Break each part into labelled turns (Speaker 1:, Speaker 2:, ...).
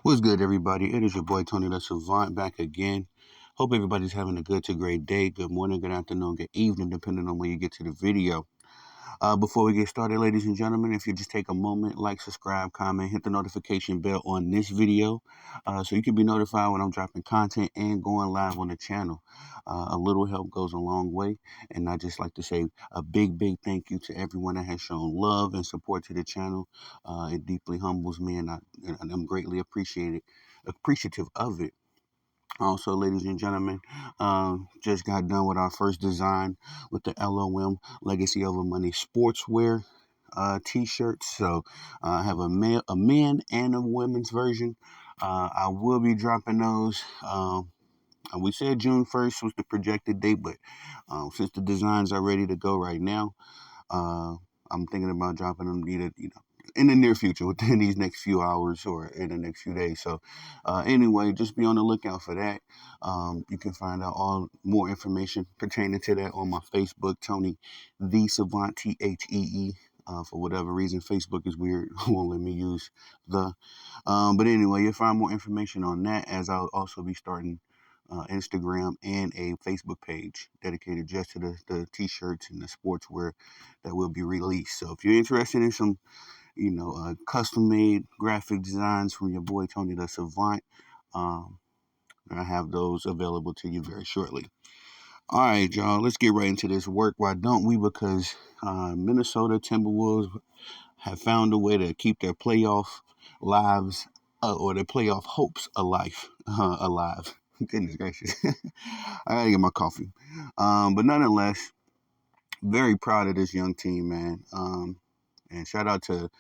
Speaker 1: What's good, everybody? It is your boy Tony the Savant back again. Hope everybody's having a good to great day, good morning, good afternoon, good evening, depending on when you get to the video. Before we get started, ladies and gentlemen, if you just take a moment, like, subscribe, comment, hit the notification bell on this video so you can be notified when I'm dropping content and going live on the channel. A little help goes a long way. And I just like to say a big thank you to everyone that has shown love and support to the channel. It deeply humbles me, and I'm greatly appreciative of it. Also, ladies and gentlemen, just got done with our first design with the LOM Legacy Over Money Sportswear t-shirts. So I have a man and a women's version. I will be dropping those. We said June 1st was the projected date, but since the designs are ready to go right now, uh, I'm thinking about dropping them either, in the near future, within these next few hours or in the next few days. So, anyway, just be on the lookout for that. You can find out all more information pertaining to that on my Facebook, Tony the Savant, THEE. For whatever reason, Facebook is weird; won't let me use the. But anyway, you'll find more information on that, as I'll also be starting Instagram and a Facebook page dedicated just to the t-shirts and the sportswear that will be released. So if you're interested in some, custom made graphic designs from your boy Tony the Savant, um, I have those available to you very shortly. All right, y'all, let's get right into this work. Why don't we? Because Minnesota Timberwolves have found a way to keep their playoff lives or their playoff hopes alive. Goodness gracious. I gotta get my coffee. But nonetheless, very proud of this young team, man. And shout out to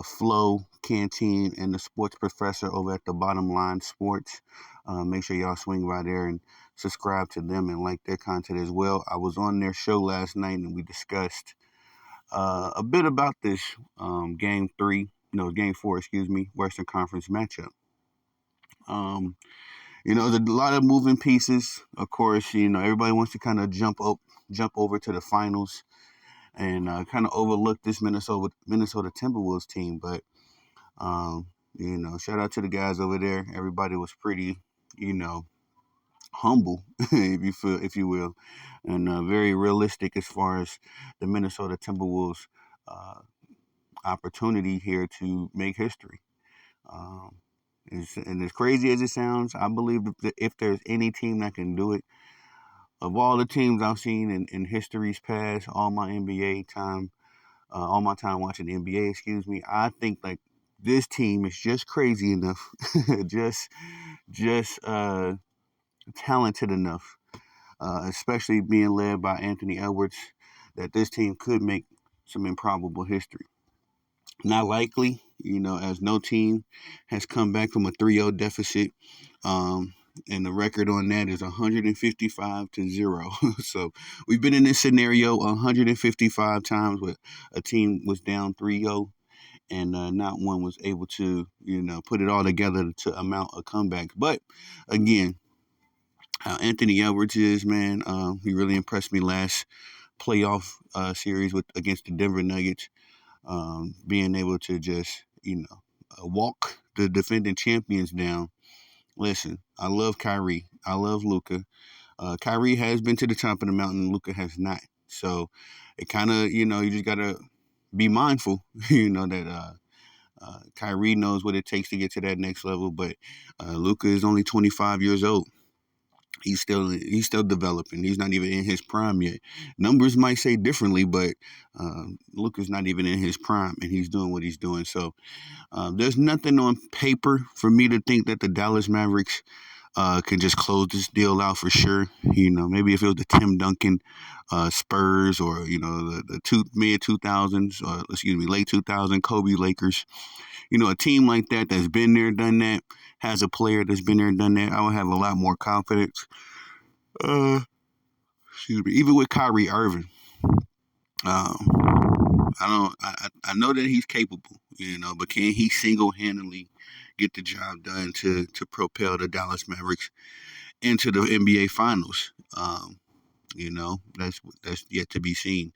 Speaker 1: Flo Canteen and the sports professor over at the Bottom Line Sports. Make sure y'all swing by there and subscribe to them and like their content as well. I was on their show last night and we discussed a bit about this game four, excuse me, Western Conference matchup. Um, there's a lot of moving pieces. Of course, everybody wants to kind of jump over to the finals and kind of overlook this Minnesota Timberwolves team. But shout out to the guys over there. Everybody was pretty, humble, if you will, and very realistic as far as the Minnesota Timberwolves uh, opportunity here to make history. Um, and as crazy as it sounds, I believe that if there's any team that can do it, of all the teams I've seen in history's past, all my time watching the NBA, excuse me, I think like this team is just crazy enough, just just talented enough, especially being led by Anthony Edwards, that this team could make some improbable history. Not likely, as no team has come back from a 3-0 deficit. Um, and the record on that is 155-0. So we've been in this scenario 155 times where a team was down 3-0 and not one was able to, put it all together to amount a comeback. But again, how Anthony Edwards is, man, he really impressed me last playoff series against the Denver Nuggets, being able to just, walk the defending champions down. Listen, I love Kyrie. I love Luka. Kyrie has been to the top of the mountain. Luka has not. So it kind of, you just got to be mindful, that Kyrie knows what it takes to get to that next level. But Luka is only 25 years old. He's still developing. He's not even in his prime yet. Numbers might say differently, but Luka's not even in his prime, and he's doing what he's doing. So there's nothing on paper for me to think that the Dallas Mavericks can just close this deal out for sure. Maybe if it was the Tim Duncan Spurs, or the mid 2000s, or excuse me, late 2000 Kobe Lakers. A team like that that's been there, done that, has a player that's been there, done that. I would have a lot more confidence. Uh, Excuse me. Even with Kyrie Irving, I don't. I know that he's capable, but can he single handedly get the job done to propel the Dallas Mavericks into the NBA Finals? That's yet to be seen.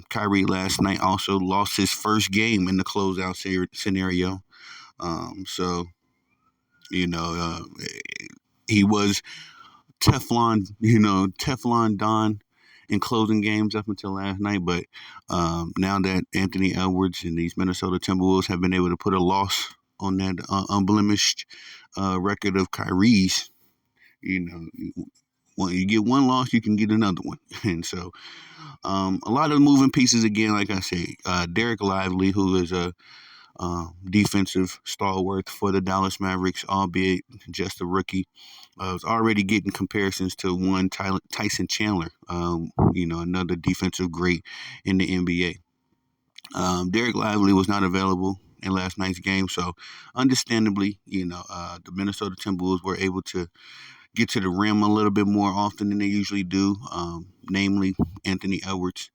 Speaker 1: Kyrie last night also lost his first game in the closeout scenario. So You know, he was Teflon Don in closing games up until last night. But now that Anthony Edwards and these Minnesota Timberwolves have been able to put a loss on that unblemished record of Kyrie's, you know, when you get one loss, you can get another one. And so a lot of moving pieces again, like I say, Derek Lively, who is a defensive stalwart for the Dallas Mavericks, albeit just a rookie, was already getting comparisons to one Tyson Chandler, another defensive great in the NBA. Derek Lively was not available in last night's game, so understandably, the Minnesota Timberwolves were able to get to the rim a little bit more often than they usually do, namely Anthony Edwards.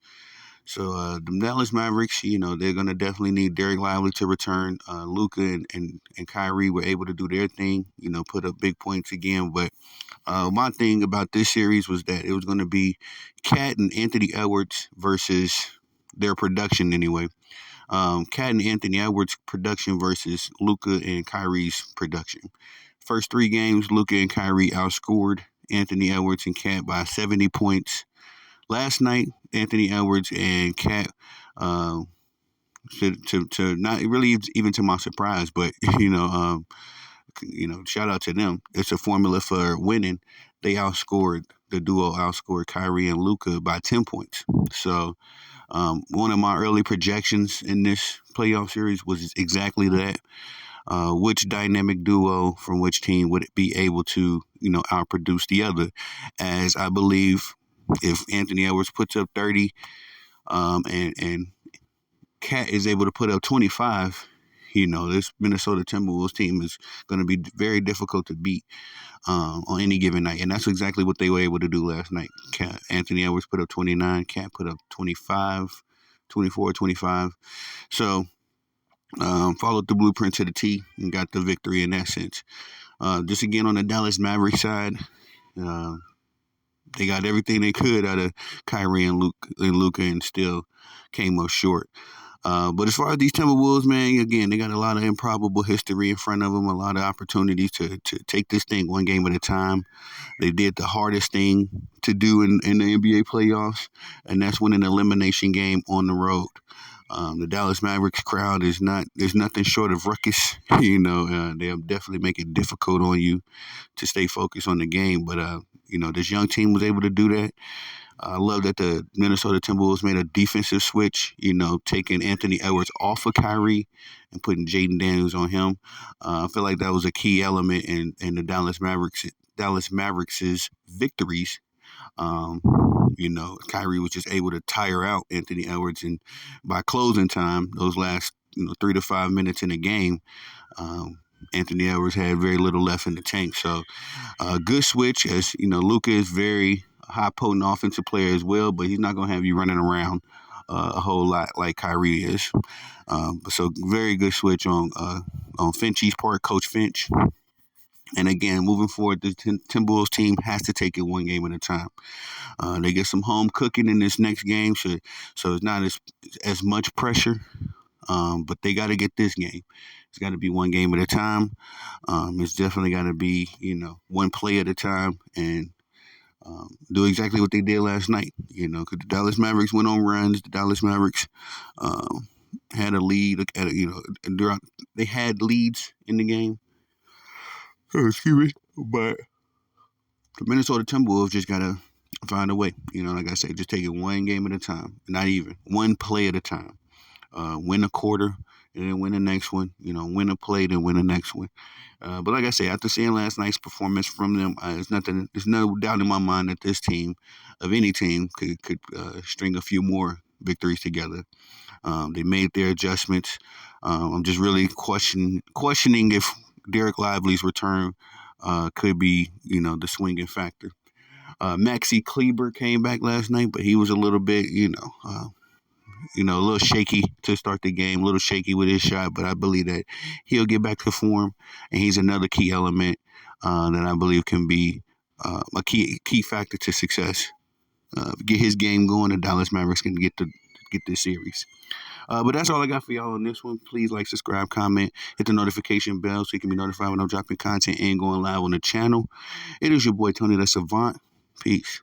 Speaker 1: So the Dallas Mavericks, they're going to definitely need Derek Lively to return. Luka and Kyrie were able to do their thing, put up big points again. But my thing about this series was that it was going to be Cat and Anthony Edwards versus their production anyway. Cat and Anthony Edwards' production versus Luka and Kyrie's production. First three games, Luka and Kyrie outscored Anthony Edwards and Cat by 70 points. Last night, Anthony Edwards and Cat, to not really even to my surprise, but shout out to them. It's a formula for winning. The duo outscored Kyrie and Luka by 10 points. So one of my early projections in this playoff series was exactly that. Which dynamic duo from which team would be able to, outproduce the other? As I believe if Anthony Edwards puts up 30 and Cat is able to put up 25, this Minnesota Timberwolves team is going to be very difficult to beat on any given night. And that's exactly what they were able to do last night. Anthony Edwards put up 29, Cat put up 25, 24, 25. So followed the blueprint to the T and got the victory in that sense. Just again on the Dallas Mavericks side, they got everything they could out of Kyrie and Luka and still came up short. But as far as these Timberwolves, man, again, they got a lot of improbable history in front of them, a lot of opportunities to take this thing one game at a time. They did the hardest thing to do in the NBA playoffs, and that's win an elimination game on the road. The Dallas Mavericks crowd there's nothing short of ruckus. They'll definitely make it difficult on you to stay focused on the game. But, this young team was able to do that. I love that the Minnesota Timberwolves made a defensive switch, taking Anthony Edwards off of Kyrie and putting Jaden Daniels on him. I feel like that was a key element in the Dallas Mavericks' victories. Kyrie was just able to tire out Anthony Edwards, and by closing time, those last 3 to 5 minutes in the game, Anthony Edwards had very little left in the tank. So, good switch. As Luka is very high potent offensive player as well, but he's not going to have you running around a whole lot like Kyrie is. So, very good switch on Finch's part, Coach Finch. And again, moving forward, the Timberwolves team has to take it one game at a time. They get some home cooking in this next game, so it's not as much pressure. But they got to get this game. It's got to be one game at a time. It's definitely got to be one play at a time, and do exactly what they did last night. Because the Dallas Mavericks went on runs. The Dallas Mavericks had a lead. They had leads in the game. Excuse me, but the Minnesota Timberwolves just gotta find a way. Like I said, just take it one game at a time. Not even one play at a time. Win a quarter and then win the next one. Win a play then win the next one. But like I say, after seeing last night's performance from them, there's no doubt in my mind that this team, of any team, could string a few more victories together. They made their adjustments. I'm just really questioning if Derek Lively's return could be, the swinging factor. Maxi Kleber came back last night, but he was a little bit, a little shaky to start the game, a little shaky with his shot, but I believe that he'll get back to form, and he's another key element that I believe can be a key factor to success. Get his game going, the Dallas Mavericks can get get this series. But that's all I got for y'all on this one. Please like, subscribe, comment, hit the notification bell so you can be notified when I'm dropping content and going live on the channel. It is your boy Tony, the Savant. Peace.